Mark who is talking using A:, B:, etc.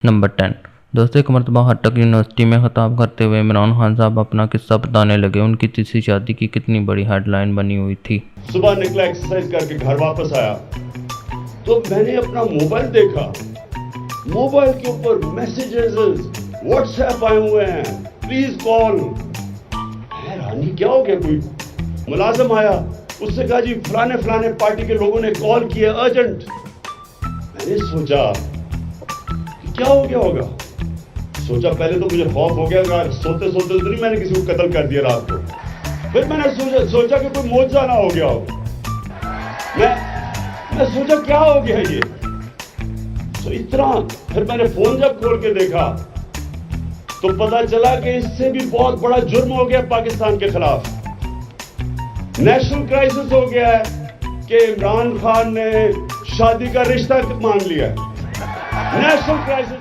A: Number 10। दोस्तों, एक मरतबा हटक यूनिवर्सिटी में खिताब करते हुए इमरान खान साहब अपना किस्सा बताने लगे। उनकी तीसरी शादी की कितनी बड़ी हेडलाइन बनी हुई थी।
B: सुबह निकला, एक्सरसाइज करके घर वापस आया तो मैंने अपना मोबाइल देखा। मोबाइल के ऊपर मैसेजेस व्हाट्सएप आए हुए हैं, प्लीज कॉल। हैरानी, क्या हो गया? कोई मुलाजिम आया, उससे कहा जी फलाने फलाने पार्टी के लोगों ने कॉल किया अर्जेंट। मैंने सोचा कि क्या हो गया होगा। सोचा, पहले तो मुझे खौफ हो गया, सोते सोते तो नहीं मैंने किसी को कत्ल कर दिया रात को। फिर मैंने सोचा कि कोई मौजा ना हो गया हो। मैं सोचा क्या हो गया ये, तो इतना। फिर मैंने फोन जब खोल के देखा तो पता चला कि इससे भी बहुत बड़ा जुर्म हो गया पाकिस्तान के खिलाफ। नेशनल क्राइसिस हो गया है कि इमरान खान ने शादी का रिश्ता मांग लिया। National crisis.